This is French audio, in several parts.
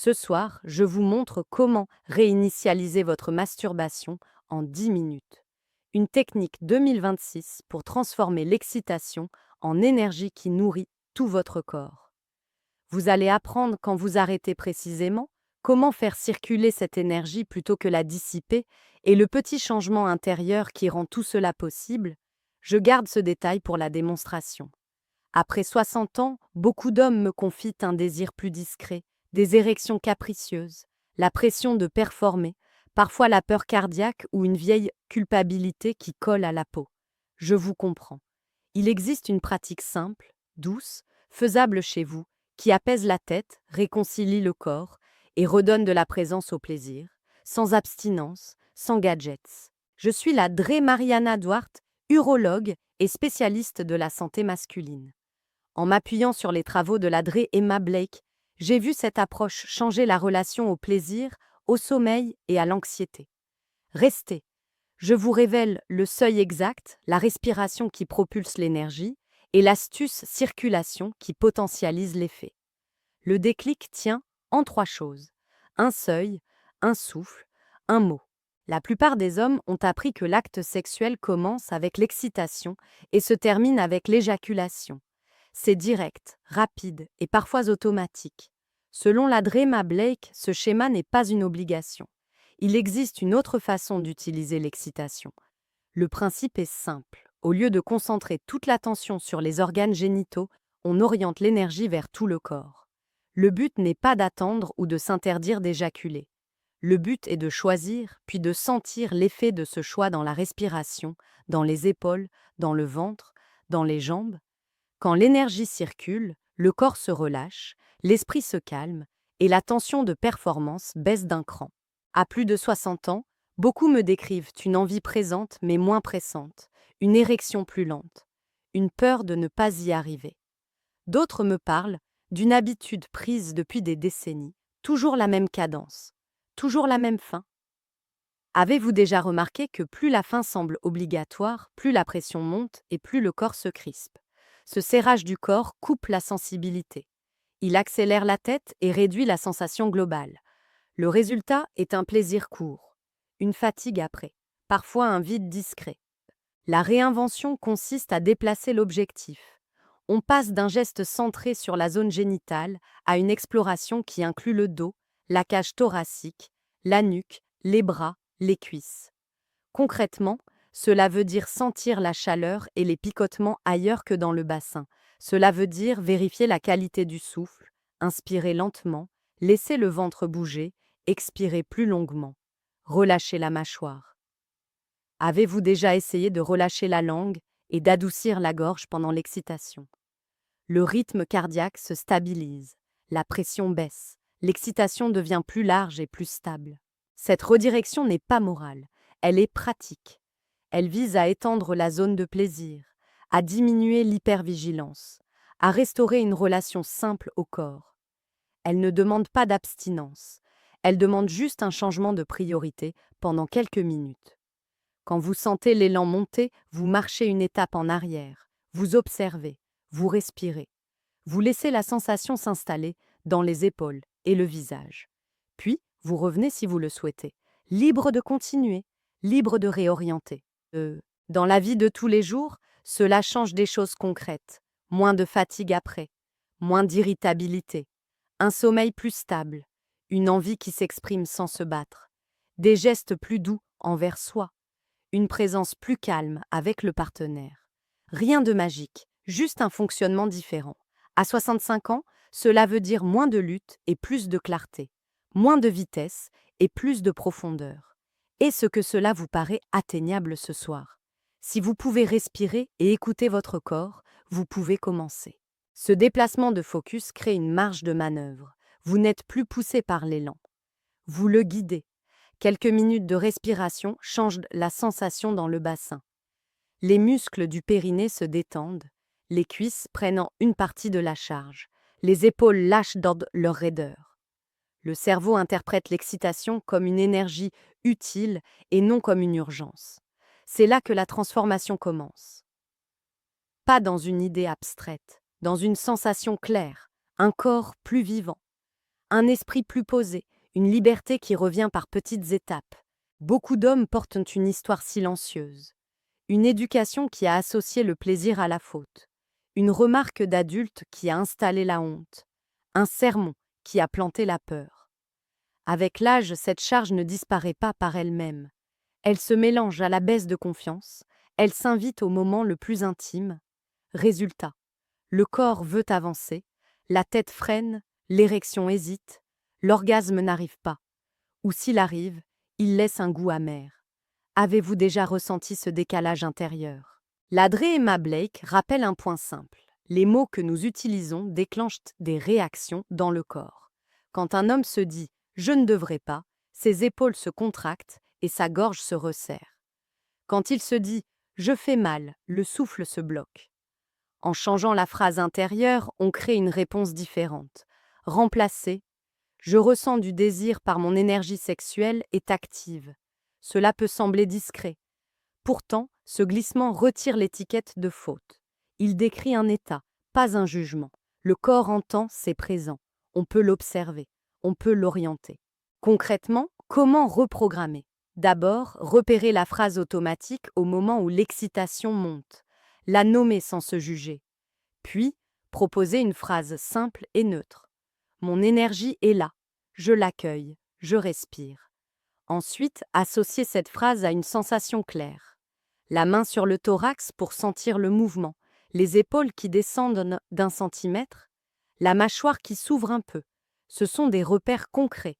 Ce soir, je vous montre comment réinitialiser votre masturbation en 10 minutes. Une technique 2026 pour transformer l'excitation en énergie qui nourrit tout votre corps. Vous allez apprendre quand vous arrêtez précisément, comment faire circuler cette énergie plutôt que la dissiper et le petit changement intérieur qui rend tout cela possible. Je garde ce détail pour la démonstration. Après 60 ans, beaucoup d'hommes me confient un désir plus discret, des érections capricieuses, la pression de performer, parfois la peur cardiaque ou une vieille culpabilité qui colle à la peau. Je vous comprends. Il existe une pratique simple, douce, faisable chez vous, qui apaise la tête, réconcilie le corps et redonne de la présence au plaisir, sans abstinence, sans gadgets. Je suis la Dre Mariana Duarte, urologue et spécialiste de la santé masculine. En m'appuyant sur les travaux de la Dre Emma Blake, j'ai vu cette approche changer la relation au plaisir, au sommeil et à l'anxiété. Restez, je vous révèle le seuil exact, la respiration qui propulse l'énergie et l'astuce circulation qui potentialise l'effet. Le déclic tient en 3 choses. Un seuil, un souffle, un mot. La plupart des hommes ont appris que l'acte sexuel commence avec l'excitation et se termine avec l'éjaculation. C'est direct, rapide et parfois automatique. Selon la Drema Blake, ce schéma n'est pas une obligation. Il existe une autre façon d'utiliser l'excitation. Le principe est simple. Au lieu de concentrer toute l'attention sur les organes génitaux, on oriente l'énergie vers tout le corps. Le but n'est pas d'attendre ou de s'interdire d'éjaculer. Le but est de choisir, puis de sentir l'effet de ce choix dans la respiration, dans les épaules, dans le ventre, dans les jambes. Quand l'énergie circule, le corps se relâche, l'esprit se calme et la tension de performance baisse d'un cran. À plus de 60 ans, beaucoup me décrivent une envie présente mais moins pressante, une érection plus lente, une peur de ne pas y arriver. D'autres me parlent d'une habitude prise depuis des décennies, toujours la même cadence, toujours la même fin. Avez-vous déjà remarqué que plus la fin semble obligatoire, plus la pression monte et plus le corps se crispe? Ce serrage du corps coupe la sensibilité. Il accélère la tête et réduit la sensation globale. Le résultat est un plaisir court, une fatigue après, parfois un vide discret. La réinvention consiste à déplacer l'objectif. On passe d'un geste centré sur la zone génitale à une exploration qui inclut le dos, la cage thoracique, la nuque, les bras, les cuisses. Concrètement, cela veut dire sentir la chaleur et les picotements ailleurs que dans le bassin. Cela veut dire vérifier la qualité du souffle, inspirer lentement, laisser le ventre bouger, expirer plus longuement, relâcher la mâchoire. Avez-vous déjà essayé de relâcher la langue et d'adoucir la gorge pendant l'excitation? Le rythme cardiaque se stabilise, la pression baisse, l'excitation devient plus large et plus stable. Cette redirection n'est pas morale, elle est pratique. Elle vise à étendre la zone de plaisir, à diminuer l'hypervigilance, à restaurer une relation simple au corps. Elle ne demande pas d'abstinence, elle demande juste un changement de priorité pendant quelques minutes. Quand vous sentez l'élan monter, vous marchez une étape en arrière, vous observez, vous respirez. Vous laissez la sensation s'installer dans les épaules et le visage. Puis, vous revenez si vous le souhaitez, libre de continuer, libre de réorienter. Dans la vie de tous les jours, cela change des choses concrètes. Moins de fatigue après, moins d'irritabilité, un sommeil plus stable, une envie qui s'exprime sans se battre, des gestes plus doux envers soi, une présence plus calme avec le partenaire. Rien de magique, juste un fonctionnement différent. À 65 ans, cela veut dire moins de lutte et plus de clarté, moins de vitesse et plus de profondeur. Est-ce que cela vous paraît atteignable ce soir? Si vous pouvez respirer et écouter votre corps, vous pouvez commencer. Ce déplacement de focus crée une marge de manœuvre. Vous n'êtes plus poussé par l'élan. Vous le guidez. Quelques minutes de respiration changent la sensation dans le bassin. Les muscles du périnée se détendent, les cuisses prennent une partie de la charge, les épaules lâchent dans leur raideur. Le cerveau interprète l'excitation comme une énergie utile et non comme une urgence. C'est là que la transformation commence. Pas dans une idée abstraite, dans une sensation claire, un corps plus vivant. Un esprit plus posé, une liberté qui revient par petites étapes. Beaucoup d'hommes portent une histoire silencieuse. Une éducation qui a associé le plaisir à la faute. Une remarque d'adulte qui a installé la honte. Un sermon qui a planté la peur. Avec l'âge, cette charge ne disparaît pas par elle-même. Elle se mélange à la baisse de confiance, elle s'invite au moment le plus intime. Résultat, le corps veut avancer, la tête freine, l'érection hésite, l'orgasme n'arrive pas. Ou s'il arrive, il laisse un goût amer. Avez-vous déjà ressenti ce décalage intérieur? Ladré Emma Blake rappelle un point simple. Les mots que nous utilisons déclenchent des réactions dans le corps. Quand un homme se dit « je ne devrais pas », ses épaules se contractent et sa gorge se resserre. Quand il se dit « je fais mal », le souffle se bloque. En changeant la phrase intérieure, on crée une réponse différente. Remplacer « je ressens du désir par mon énergie sexuelle » est active. Cela peut sembler discret. Pourtant, ce glissement retire l'étiquette de faute. Il décrit un état, pas un jugement. Le corps entend, c'est présent. On peut l'observer, on peut l'orienter. Concrètement, comment reprogrammer? D'abord, repérer la phrase automatique au moment où l'excitation monte. La nommer sans se juger. Puis, proposer une phrase simple et neutre. Mon énergie est là. Je l'accueille. Je respire. Ensuite, associer cette phrase à une sensation claire. La main sur le thorax pour sentir le mouvement, les épaules qui descendent d'1 centimètre, la mâchoire qui s'ouvre un peu. Ce sont des repères concrets.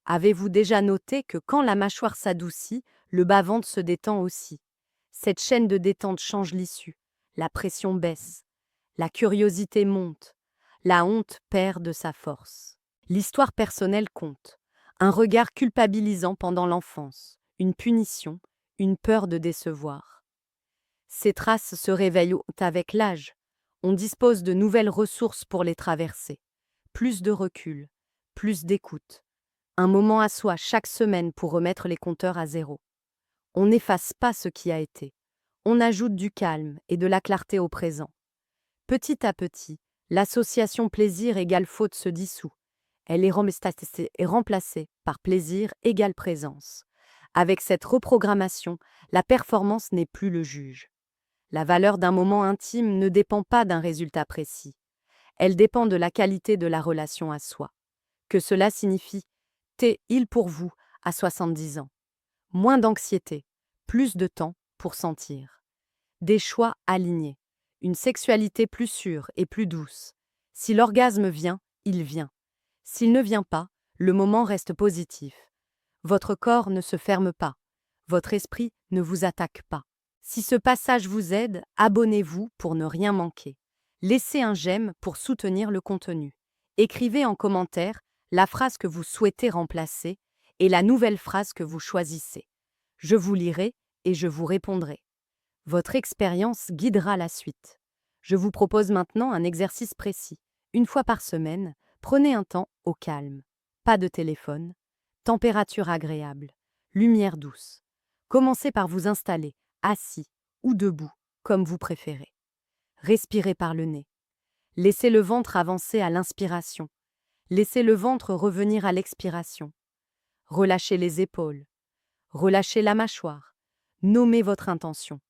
Avez-vous déjà noté que quand la mâchoire s'adoucit, le bas-ventre se détend aussi? Cette chaîne de détente change l'issue. La pression baisse. La curiosité monte. La honte perd de sa force. L'histoire personnelle compte. Un regard culpabilisant pendant l'enfance, une punition, une peur de décevoir. Ces traces se réveillent avec l'âge. On dispose de nouvelles ressources pour les traverser. Plus de recul, plus d'écoute. Un moment à soi chaque semaine pour remettre les compteurs à zéro. On n'efface pas ce qui a été. On ajoute du calme et de la clarté au présent. Petit à petit, l'association plaisir égale faute se dissout. Elle est remplacée par plaisir égale présence. Avec cette reprogrammation, la performance n'est plus le juge. La valeur d'un moment intime ne dépend pas d'un résultat précis. Elle dépend de la qualité de la relation à soi. Que cela signifie il pour vous à 70 ans. Moins d'anxiété, plus de temps pour sentir. Des choix alignés. Une sexualité plus sûre et plus douce. Si l'orgasme vient, il vient. S'il ne vient pas, le moment reste positif. Votre corps ne se ferme pas. Votre esprit ne vous attaque pas. Si ce passage vous aide, abonnez-vous pour ne rien manquer. Laissez un j'aime pour soutenir le contenu. Écrivez en commentaire la phrase que vous souhaitez remplacer et la nouvelle phrase que vous choisissez. Je vous lirai et je vous répondrai. Votre expérience guidera la suite. Je vous propose maintenant un exercice précis. 1 fois par semaine, prenez un temps au calme. Pas de téléphone. Température agréable. Lumière douce. Commencez par vous installer, assis ou debout, comme vous préférez. Respirez par le nez. Laissez le ventre avancer à l'inspiration. Laissez le ventre revenir à l'expiration. Relâchez les épaules. Relâchez la mâchoire. Nommez votre intention.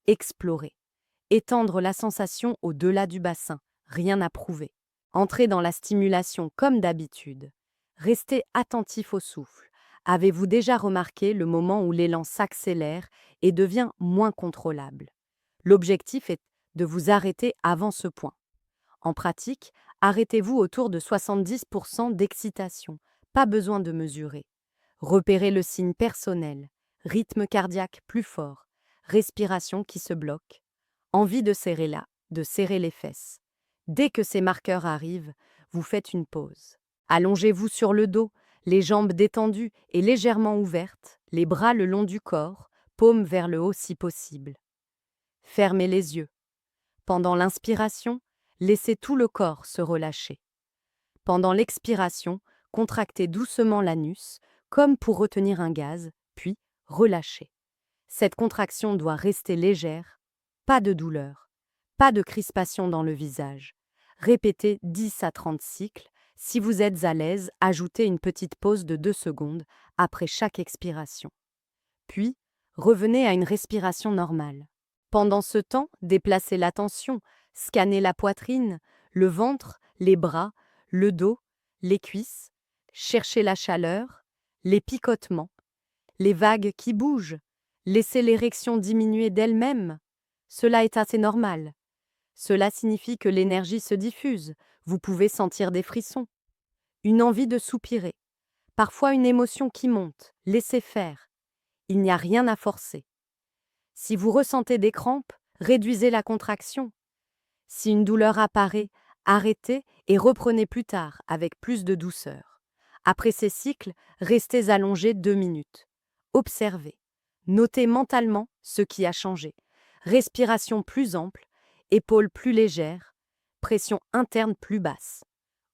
Explorez. Étendre la sensation au-delà du bassin. Rien à prouver. Entrez dans la stimulation comme d'habitude. Restez attentif au souffle. Avez-vous déjà remarqué le moment où l'élan s'accélère et devient moins contrôlable? L'objectif est de vous arrêter avant ce point. En pratique, arrêtez-vous autour de 70% d'excitation. Pas besoin de mesurer. Repérez le signe personnel. Rythme cardiaque plus fort. Respiration qui se bloque. Envie de serrer les fesses. Dès que ces marqueurs arrivent, vous faites une pause. Allongez-vous sur le dos, les jambes détendues et légèrement ouvertes, les bras le long du corps, paumes vers le haut si possible. Fermez les yeux. Pendant l'inspiration, laissez tout le corps se relâcher. Pendant l'expiration, contractez doucement l'anus, comme pour retenir un gaz, puis relâchez. Cette contraction doit rester légère, pas de douleur, pas de crispation dans le visage. Répétez 10 à 30 cycles, Si vous êtes à l'aise, ajoutez une petite pause de 2 secondes après chaque expiration. Puis, revenez à une respiration normale. Pendant ce temps, déplacez l'attention, scannez la poitrine, le ventre, les bras, le dos, les cuisses, cherchez la chaleur, les picotements, les vagues qui bougent, laissez l'érection diminuer d'elle-même. Cela est assez normal. Cela signifie que l'énergie se diffuse, vous pouvez sentir des frissons, une envie de soupirer, parfois une émotion qui monte, laissez faire. Il n'y a rien à forcer. Si vous ressentez des crampes, réduisez la contraction. Si une douleur apparaît, arrêtez et reprenez plus tard avec plus de douceur. Après ces cycles, restez allongé 2 minutes. Observez. Notez mentalement ce qui a changé. Respiration plus ample, épaules plus légères, pression interne plus basse.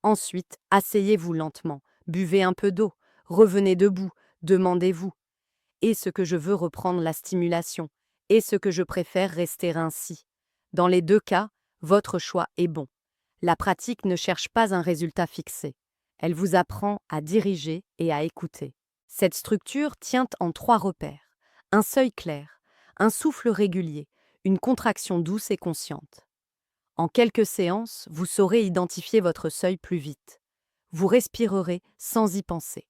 Ensuite, asseyez-vous lentement, buvez un peu d'eau, revenez debout, demandez-vous: est-ce que je veux reprendre la stimulation? Est-ce que je préfère rester ainsi? Dans les deux cas, votre choix est bon. La pratique ne cherche pas un résultat fixé. Elle vous apprend à diriger et à écouter. Cette structure tient en 3 repères: un seuil clair, un souffle régulier, une contraction douce et consciente. En quelques séances, vous saurez identifier votre seuil plus vite. Vous respirerez sans y penser.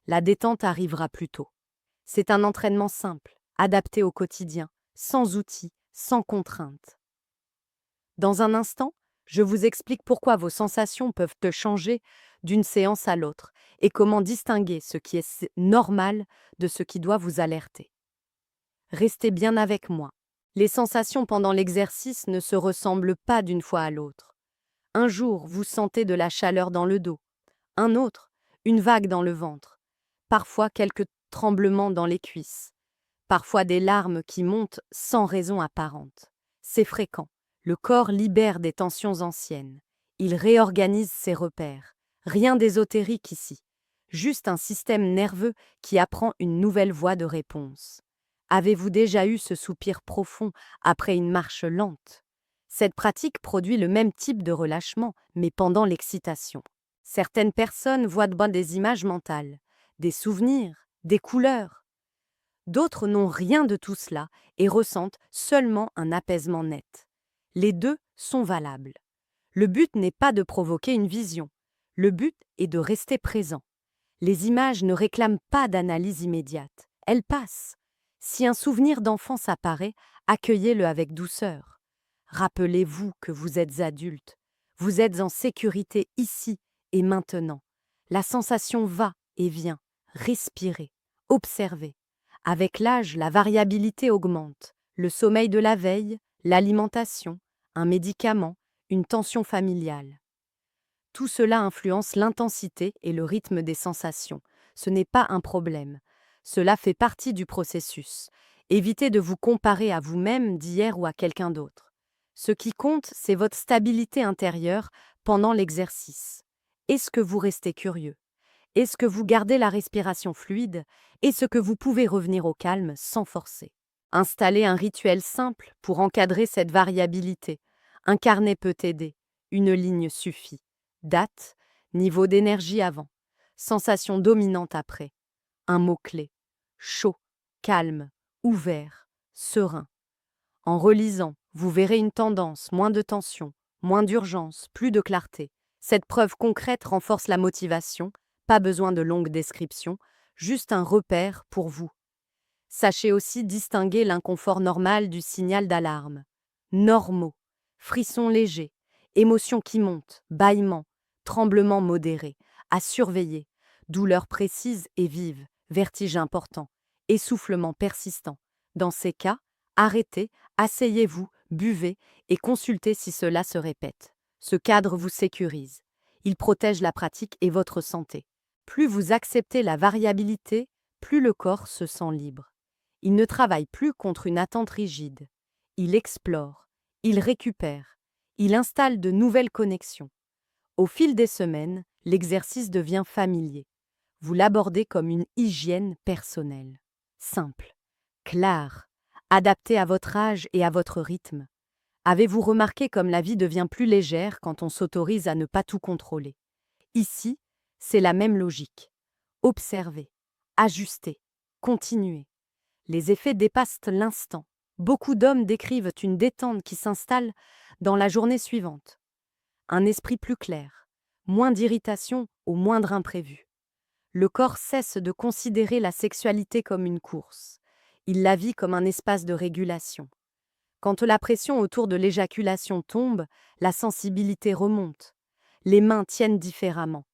La détente arrivera plus tôt. C'est un entraînement simple, adapté au quotidien, sans outils, sans contraintes. Dans un instant, je vous explique pourquoi vos sensations peuvent changer d'une séance à l'autre et comment distinguer ce qui est normal de ce qui doit vous alerter. Restez bien avec moi. Les sensations pendant l'exercice ne se ressemblent pas d'une fois à l'autre. Un jour, vous sentez de la chaleur dans le dos. Un autre, une vague dans le ventre. Parfois quelques tremblements dans les cuisses. Parfois des larmes qui montent sans raison apparente. C'est fréquent. Le corps libère des tensions anciennes. Il réorganise ses repères. Rien d'ésotérique ici. Juste un système nerveux qui apprend une nouvelle voie de réponse. Avez-vous déjà eu ce soupir profond après une marche lente? Cette pratique produit le même type de relâchement, mais pendant l'excitation. Certaines personnes voient des images mentales, des souvenirs, des couleurs. D'autres n'ont rien de tout cela et ressentent seulement un apaisement net. Les deux sont valables. Le but n'est pas de provoquer une vision. Le but est de rester présent. Les images ne réclament pas d'analyse immédiate. Elles passent. Si un souvenir d'enfance apparaît, accueillez-le avec douceur. Rappelez-vous que vous êtes adulte. Vous êtes en sécurité ici et maintenant. La sensation va et vient. Respirez. Observez. Avec l'âge, la variabilité augmente. Le sommeil de la veille, l'alimentation, un médicament, une tension familiale. Tout cela influence l'intensité et le rythme des sensations. Ce n'est pas un problème. Cela fait partie du processus. Évitez de vous comparer à vous-même d'hier ou à quelqu'un d'autre. Ce qui compte, c'est votre stabilité intérieure pendant l'exercice. Est-ce que vous restez curieux? Est-ce que vous gardez la respiration fluide? Est-ce que vous pouvez revenir au calme sans forcer? Installez un rituel simple pour encadrer cette variabilité. Un carnet peut aider. Une ligne suffit. Date, niveau d'énergie avant, sensation dominante après. Un mot-clé: chaud, calme, ouvert, serein. En relisant, vous verrez une tendance: moins de tension, moins d'urgence, plus de clarté. Cette preuve concrète renforce la motivation, pas besoin de longues descriptions, juste un repère pour vous. Sachez aussi distinguer l'inconfort normal du signal d'alarme. Normaux, frissons légers, émotions qui montent, bâillements, tremblements modérés, à surveiller, douleur précise et vive, vertige important, essoufflement persistant. Dans ces cas, arrêtez, asseyez-vous, buvez et consultez si cela se répète. Ce cadre vous sécurise. Il protège la pratique et votre santé. Plus vous acceptez la variabilité, plus le corps se sent libre. Il ne travaille plus contre une attente rigide. Il explore, il récupère, il installe de nouvelles connexions. Au fil des semaines, l'exercice devient familier. Vous l'abordez comme une hygiène personnelle. Simple, claire, adaptée à votre âge et à votre rythme. Avez-vous remarqué comme la vie devient plus légère quand on s'autorise à ne pas tout contrôler? Ici, c'est la même logique. Observer, ajuster, continuer. Les effets dépassent l'instant. Beaucoup d'hommes décrivent une détente qui s'installe dans la journée suivante. Un esprit plus clair, moins d'irritation au moindre imprévu. Le corps cesse de considérer la sexualité comme une course. Il la vit comme un espace de régulation. Quand la pression autour de l'éjaculation tombe, la sensibilité remonte. Les mains tiennent différemment.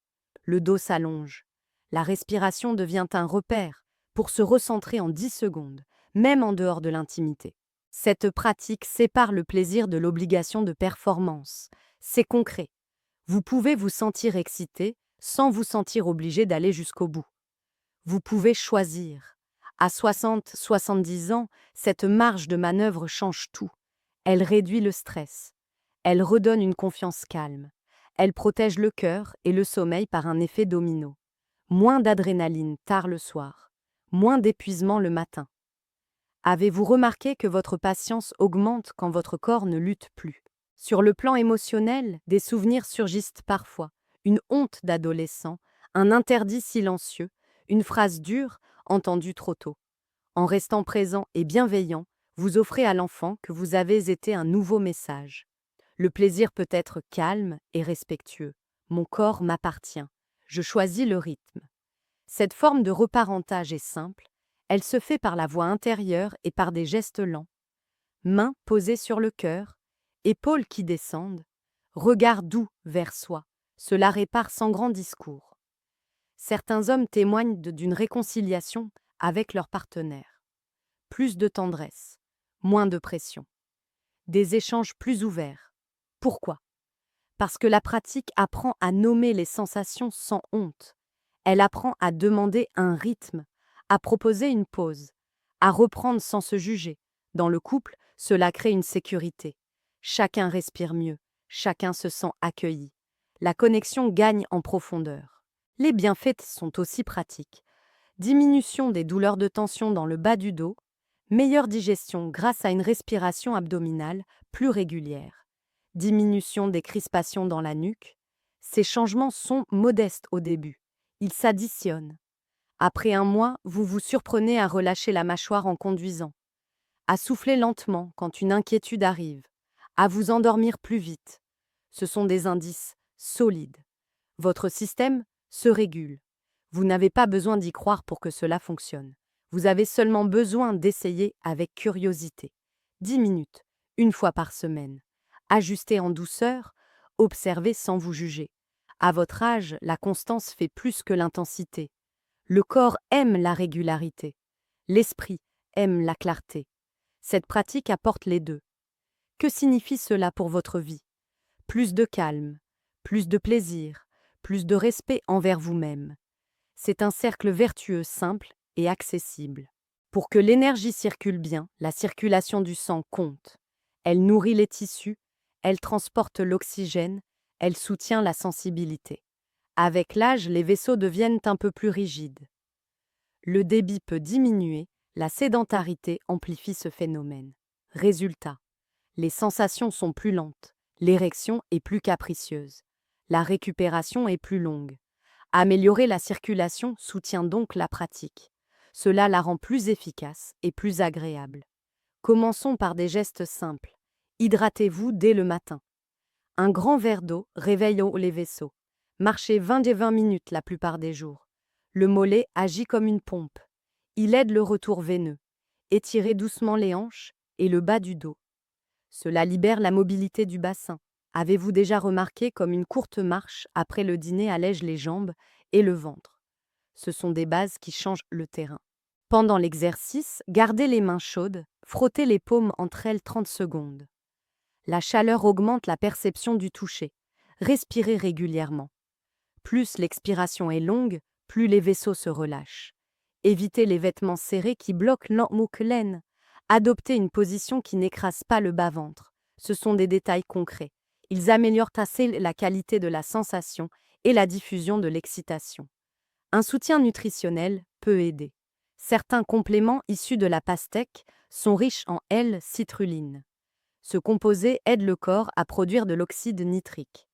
Le dos s'allonge. La respiration devient un repère pour se recentrer en 10 secondes, même en dehors de l'intimité. Cette pratique sépare le plaisir de l'obligation de performance. C'est concret. Vous pouvez vous sentir excité sans vous sentir obligé d'aller jusqu'au bout. Vous pouvez choisir. À 60-70 ans, cette marge de manœuvre change tout. Elle réduit le stress. Elle redonne une confiance calme. Elle protège le cœur et le sommeil par un effet domino. Moins d'adrénaline tard le soir. Moins d'épuisement le matin. Avez-vous remarqué que votre patience augmente quand votre corps ne lutte plus? Sur le plan émotionnel, des souvenirs surgissent parfois. Une honte d'adolescent, un interdit silencieux, une phrase dure entendue trop tôt. En restant présent et bienveillant, vous offrez à l'enfant que vous avez été un nouveau message. Le plaisir peut être calme et respectueux. Mon corps m'appartient. Je choisis le rythme. Cette forme de reparentage est simple. Elle se fait par la voix intérieure et par des gestes lents. Mains posées sur le cœur, épaules qui descendent, regard doux vers soi. Cela répare sans grand discours. Certains hommes témoignent d'une réconciliation avec leur partenaire. Plus de tendresse, moins de pression. Des échanges plus ouverts. Pourquoi? Parce que la pratique apprend à nommer les sensations sans honte. Elle apprend à demander un rythme, à proposer une pause, à reprendre sans se juger. Dans le couple, cela crée une sécurité. Chacun respire mieux, chacun se sent accueilli. La connexion gagne en profondeur. Les bienfaits sont aussi pratiques. Diminution des douleurs de tension dans le bas du dos, meilleure digestion grâce à une respiration abdominale plus régulière, diminution des crispations dans la nuque. Ces changements sont modestes au début. Ils s'additionnent. Après un mois, vous vous surprenez à relâcher la mâchoire en conduisant, à souffler lentement quand une inquiétude arrive, à vous endormir plus vite. Ce sont des indices solides. Votre système se régule. Vous n'avez pas besoin d'y croire pour que cela fonctionne. Vous avez seulement besoin d'essayer avec curiosité. 10 minutes, une fois par semaine. Ajustez en douceur, observez sans vous juger. À votre âge, la constance fait plus que l'intensité. Le corps aime la régularité. L'esprit aime la clarté. Cette pratique apporte les deux. Que signifie cela pour votre vie? Plus de calme, plus de plaisir, plus de respect envers vous-même. C'est un cercle vertueux simple et accessible. Pour que l'énergie circule bien, la circulation du sang compte. Elle nourrit les tissus, elle transporte l'oxygène, elle soutient la sensibilité. Avec l'âge, les vaisseaux deviennent un peu plus rigides. Le débit peut diminuer, la sédentarité amplifie ce phénomène. Résultat, les sensations sont plus lentes, l'érection est plus capricieuse, la récupération est plus longue. Améliorer la circulation soutient donc la pratique. Cela la rend plus efficace et plus agréable. Commençons par des gestes simples. Hydratez-vous dès le matin. Un grand verre d'eau réveille les vaisseaux. Marchez 20 minutes la plupart des jours. Le mollet agit comme une pompe. Il aide le retour veineux. Étirez doucement les hanches et le bas du dos. Cela libère la mobilité du bassin. Avez-vous déjà remarqué comme une courte marche après le dîner allège les jambes et le ventre? Ce sont des bases qui changent le terrain. Pendant l'exercice, gardez les mains chaudes, frottez les paumes entre elles 30 secondes. La chaleur augmente la perception du toucher. Respirez régulièrement. Plus l'expiration est longue, plus les vaisseaux se relâchent. Évitez les vêtements serrés qui bloquent l'emmouclène. Adoptez une position qui n'écrase pas le bas-ventre. Ce sont des détails concrets. Ils améliorent assez la qualité de la sensation et la diffusion de l'excitation. Un soutien nutritionnel peut aider. Certains compléments issus de la pastèque sont riches en L-citrulline. Ce composé aide le corps à produire de l'oxyde nitrique.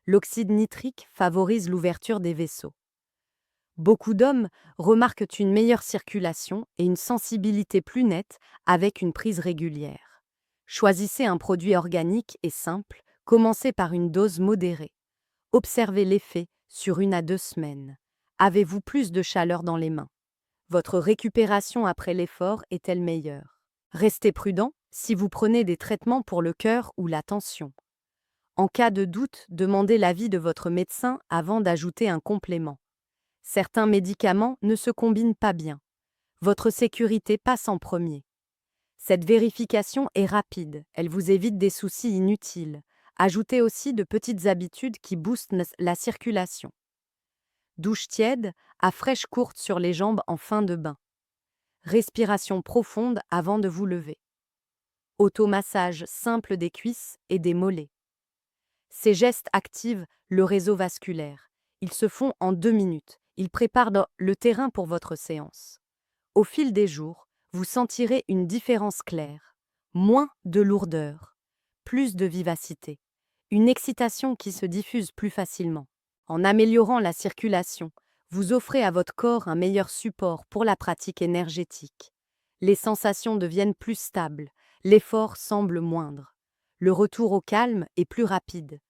L'oxyde nitrique favorise l'ouverture des vaisseaux. Beaucoup d'hommes remarquent une meilleure circulation et une sensibilité plus nette avec une prise régulière. Choisissez un produit organique et simple, commencez par une dose modérée. Observez l'effet sur 1 à 2 semaines. Avez-vous plus de chaleur dans les mains? Votre récupération après l'effort est-elle meilleure? Restez prudent si vous prenez des traitements pour le cœur ou la tension. En cas de doute, demandez l'avis de votre médecin avant d'ajouter un complément. Certains médicaments ne se combinent pas bien. Votre sécurité passe en premier. Cette vérification est rapide, elle vous évite des soucis inutiles. Ajoutez aussi de petites habitudes qui boostent la circulation. Douche tiède, à fraîche courte sur les jambes en fin de bain. Respiration profonde avant de vous lever. Automassage simple des cuisses et des mollets. Ces gestes activent le réseau vasculaire. Ils se font en 2 minutes. Ils préparent le terrain pour votre séance. Au fil des jours, vous sentirez une différence claire. Moins de lourdeur, plus de vivacité. Une excitation qui se diffuse plus facilement. En améliorant la circulation, vous offrez à votre corps un meilleur support pour la pratique énergétique. Les sensations deviennent plus stables, l'effort semble moindre. Le retour au calme est plus rapide.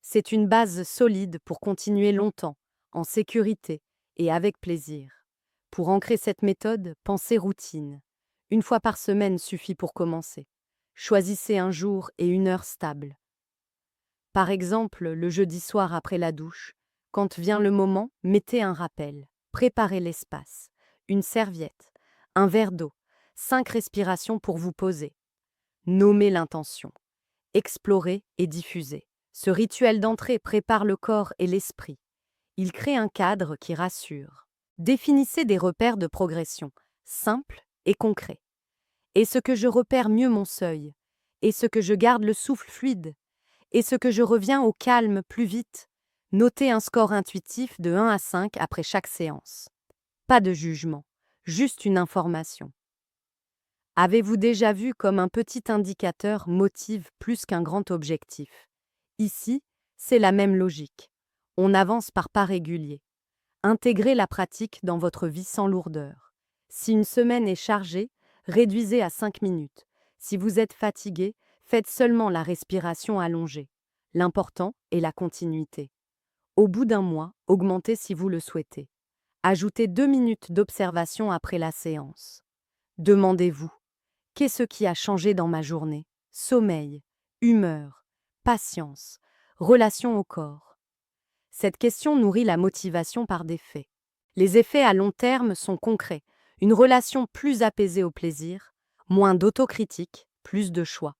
C'est une base solide pour continuer longtemps, en sécurité et avec plaisir. Pour ancrer cette méthode, pensez routine. 1 fois par semaine suffit pour commencer. Choisissez un jour et une heure stable. Par exemple, le jeudi soir après la douche. Quand vient le moment, mettez un rappel. Préparez l'espace. Une serviette, un verre d'eau, 5 respirations pour vous poser. Nommez l'intention. Explorez et diffusez. Ce rituel d'entrée prépare le corps et l'esprit. Il crée un cadre qui rassure. Définissez des repères de progression, simples et concrets. Est-ce que je repère mieux mon seuil? Est-ce que je garde le souffle fluide? Est-ce que je reviens au calme plus vite? Notez un score intuitif de 1 à 5 après chaque séance. Pas de jugement, juste une information. Avez-vous déjà vu comme un petit indicateur motive plus qu'un grand objectif? Ici, c'est la même logique. On avance par pas réguliers. Intégrez la pratique dans votre vie sans lourdeur. Si une semaine est chargée, réduisez à 5 minutes. Si vous êtes fatigué, faites seulement la respiration allongée. L'important est la continuité. Au bout d'un mois, augmentez si vous le souhaitez. Ajoutez 2 minutes d'observation après la séance. Demandez-vous, qu'est-ce qui a changé dans ma journée? Sommeil, humeur, patience, relation au corps. Cette question nourrit la motivation par des faits. Les effets à long terme sont concrets. Une relation plus apaisée au plaisir, moins d'autocritique, plus de choix.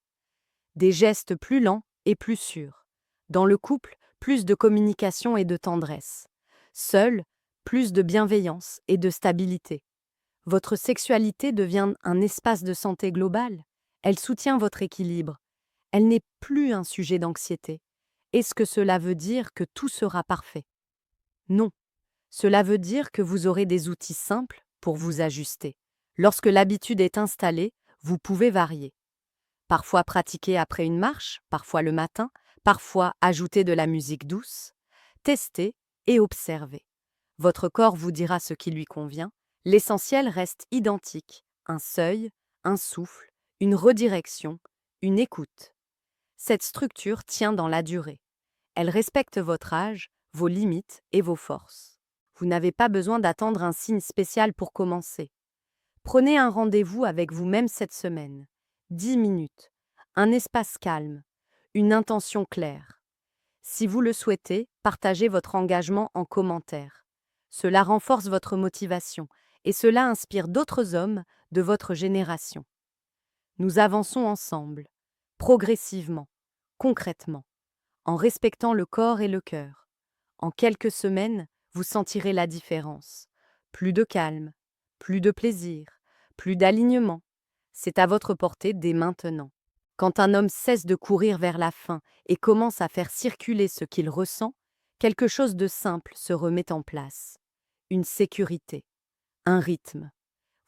Des gestes plus lents et plus sûrs. Dans le couple, plus de communication et de tendresse. Seul, plus de bienveillance et de stabilité. Votre sexualité devient un espace de santé globale. Elle soutient votre équilibre. Elle n'est plus un sujet d'anxiété. Est-ce que cela veut dire que tout sera parfait? Non. Cela veut dire que vous aurez des outils simples pour vous ajuster. Lorsque l'habitude est installée, vous pouvez varier. Parfois pratiquer après une marche, parfois le matin, parfois ajouter de la musique douce. Testez et observez. Votre corps vous dira ce qui lui convient. L'essentiel reste identique. Un seuil, un souffle, une redirection, une écoute. Cette structure tient dans la durée. Elle respecte votre âge, vos limites et vos forces. Vous n'avez pas besoin d'attendre un signe spécial pour commencer. Prenez un rendez-vous avec vous-même cette semaine. 10 minutes, un espace calme, une intention claire. Si vous le souhaitez, partagez votre engagement en commentaire. Cela renforce votre motivation et cela inspire d'autres hommes de votre génération. Nous avançons ensemble, progressivement, concrètement, en respectant le corps et le cœur. En quelques semaines, vous sentirez la différence. Plus de calme, plus de plaisir, plus d'alignement. C'est à votre portée dès maintenant. Quand un homme cesse de courir vers la faim et commence à faire circuler ce qu'il ressent, quelque chose de simple se remet en place. Une sécurité, un rythme.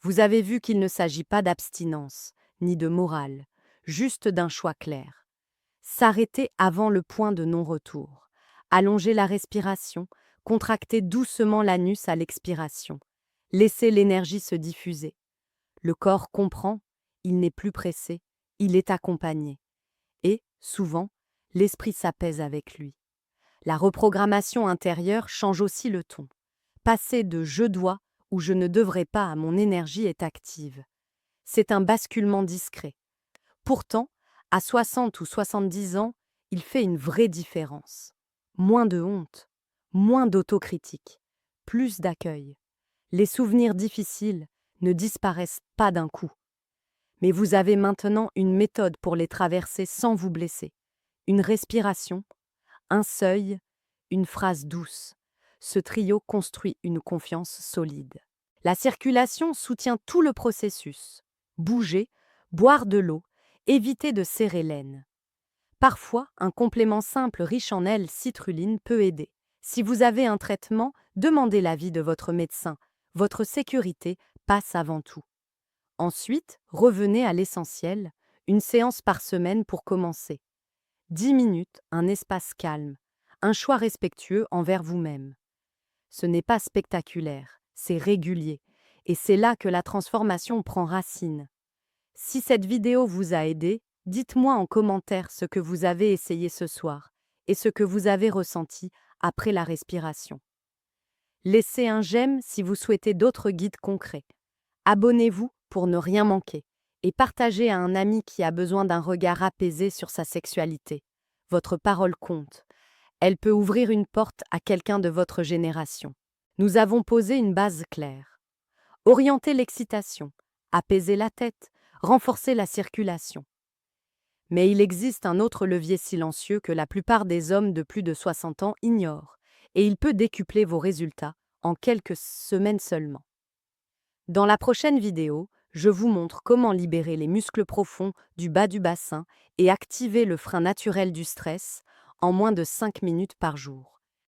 Vous avez vu qu'il ne s'agit pas d'abstinence, ni de morale, juste d'un choix clair. S'arrêter avant le point de non-retour. Allongez la respiration, contractez doucement l'anus à l'expiration. Laissez l'énergie se diffuser. Le corps comprend, il n'est plus pressé, il est accompagné. Et, souvent, l'esprit s'apaise avec lui. La reprogrammation intérieure change aussi le ton. Passer de je dois ou je ne devrais pas à mon énergie est active. C'est un basculement discret. Pourtant, à 60 ou 70 ans, il fait une vraie différence. Moins de honte, moins d'autocritique, plus d'accueil. Les souvenirs difficiles ne disparaissent pas d'un coup. Mais vous avez maintenant une méthode pour les traverser sans vous blesser. Une respiration, un seuil, une phrase douce. Ce trio construit une confiance solide. La circulation soutient tout le processus. Bouger, boire de l'eau, éviter de serrer l'aine. Parfois, un complément simple riche en L-citrulline peut aider. Si vous avez un traitement, demandez l'avis de votre médecin. Votre sécurité passe avant tout. Ensuite, revenez à l'essentiel, une séance par semaine pour commencer. 10 minutes, un espace calme, un choix respectueux envers vous-même. Ce n'est pas spectaculaire, c'est régulier, et c'est là que la transformation prend racine. Si cette vidéo vous a aidé, dites-moi en commentaire ce que vous avez essayé ce soir et ce que vous avez ressenti après la respiration. Laissez un j'aime si vous souhaitez d'autres guides concrets. Abonnez-vous pour ne rien manquer et partagez à un ami qui a besoin d'un regard apaisé sur sa sexualité. Votre parole compte. Elle peut ouvrir une porte à quelqu'un de votre génération. Nous avons posé une base claire. Orienter l'excitation, apaiser la tête, renforcer la circulation. Mais il existe un autre levier silencieux que la plupart des hommes de plus de 60 ans ignorent, et il peut décupler vos résultats en quelques semaines seulement. Dans la prochaine vidéo, je vous montre comment libérer les muscles profonds du bas du bassin et activer le frein naturel du stress en moins de 5 minutes par jour.